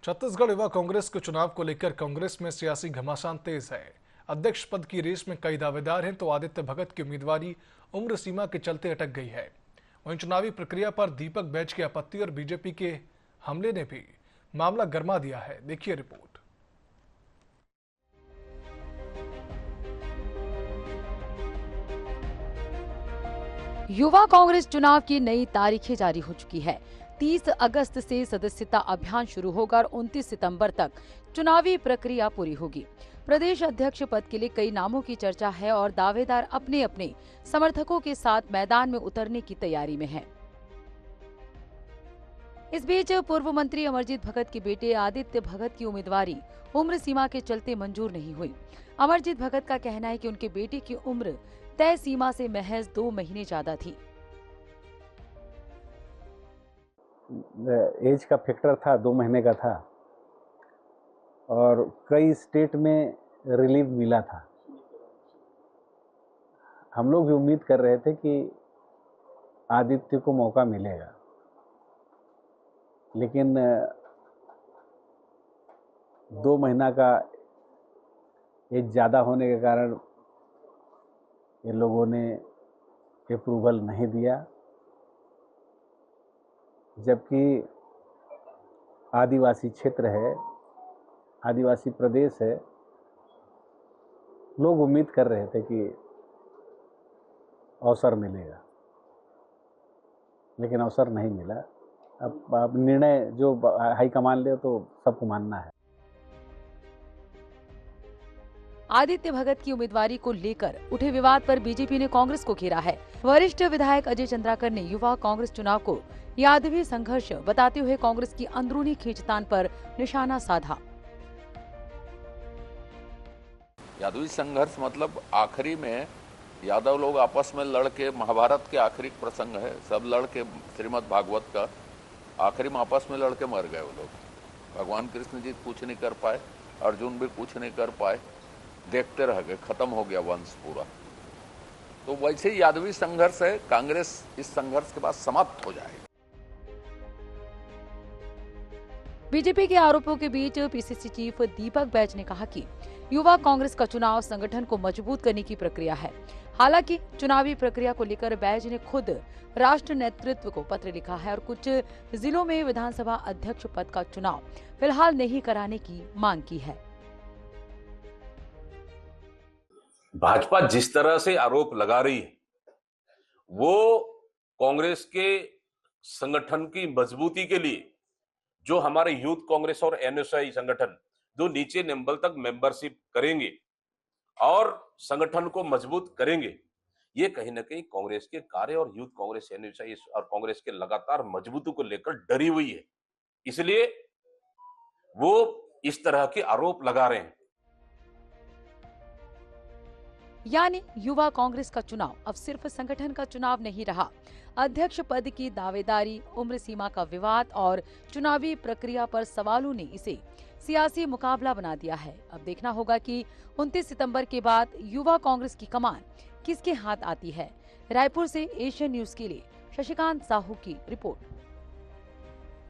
छत्तीसगढ़ युवा कांग्रेस के चुनाव को लेकर कांग्रेस में सियासी घमासान तेज है। अध्यक्ष पद की रेस में कई दावेदार हैं, तो आदित्य भगत की उम्मीदवारी उम्र सीमा के चलते अटक गई है। वहीं चुनावी प्रक्रिया पर दीपक बैज की आपत्ति और बीजेपी के हमले ने भी मामला गर्मा दिया है। देखिए रिपोर्ट। युवा कांग्रेस चुनाव की नई तारीखें जारी हो चुकी है। 30 अगस्त से सदस्यता अभियान शुरू होगा और 29 सितंबर तक चुनावी प्रक्रिया पूरी होगी। प्रदेश अध्यक्ष पद के लिए कई नामों की चर्चा है और दावेदार अपने अपने समर्थकों के साथ मैदान में उतरने की तैयारी में हैं। इस बीच पूर्व मंत्री अमरजीत भगत के बेटे आदित्य भगत की उम्मीदवारी उम्र सीमा के चलते मंजूर नहीं हुई। अमरजीत भगत का कहना है कि उनके बेटे की उम्र तय सीमा से महज 2 महीने ज्यादा थी। एज का फैक्टर था, 2 महीने का था और कई स्टेट में रिलीफ मिला था। हम लोग भी उम्मीद कर रहे थे कि आदित्य को मौका मिलेगा, लेकिन 2 महीना का एज ज़्यादा होने के कारण ये लोगों ने अप्रूवल नहीं दिया, जबकि आदिवासी क्षेत्र है, आदिवासी प्रदेश है। लोग उम्मीद कर रहे थे कि अवसर मिलेगा, लेकिन अवसर नहीं मिला। अब निर्णय जो हाईकमान ले तो सबको मानना है। आदित्य भगत की उम्मीदवारी को लेकर उठे विवाद पर बीजेपी ने कांग्रेस को घेरा है। वरिष्ठ विधायक अजय चंद्राकर ने युवा कांग्रेस चुनाव को यादवी संघर्ष बताते हुए कांग्रेस की अंदरूनी खींचतान पर निशाना साधा। यादवी संघर्ष मतलब आखिरी में यादव लोग आपस में लड़के, महाभारत के आखिरी प्रसंग है, सब लड़के श्रीमद् भागवत का आखिरी में आपस में लड़के मर गए वो लोग। भगवान कृष्ण जी कुछ नहीं कर पाए, अर्जुन भी कुछ नहीं कर पाए, देखते रह गए, खत्म हो गया वंश पूरा। तो वैसे ही यादवी संघर्ष है, कांग्रेस इस संघर्ष के बाद समाप्त हो जाएगी। बीजेपी के आरोपों के बीच पीसीसी चीफ दीपक बैज ने कहा कि युवा कांग्रेस का चुनाव संगठन को मजबूत करने की प्रक्रिया है। हालांकि चुनावी प्रक्रिया को लेकर बैज ने खुद राष्ट्र नेतृत्व को पत्र लिखा है और कुछ जिलों में विधानसभा अध्यक्ष पद का चुनाव फिलहाल नहीं कराने की मांग की है। भाजपा जिस तरह से आरोप लगा रही है, वो कांग्रेस के संगठन की मजबूती के लिए जो हमारे यूथ कांग्रेस और एनएसआई संगठन जो नीचे लेवल तक मेंबरशिप करेंगे और संगठन को मजबूत करेंगे, ये कहीं ना कहीं कांग्रेस के कार्य और यूथ कांग्रेस, एनएसआई और कांग्रेस के लगातार मजबूती को लेकर डरी हुई है। इसलिए वो इस तरह के आरोप लगा रहे हैं। यानी युवा कांग्रेस का चुनाव अब सिर्फ संगठन का चुनाव नहीं रहा। अध्यक्ष पद की दावेदारी, उम्र सीमा का विवाद और चुनावी प्रक्रिया पर सवालों ने इसे सियासी मुकाबला बना दिया है। अब देखना होगा कि 29 सितंबर के बाद युवा कांग्रेस की कमान किसके हाथ आती है। रायपुर से एशियन न्यूज के लिए शशिकांत साहू की रिपोर्ट।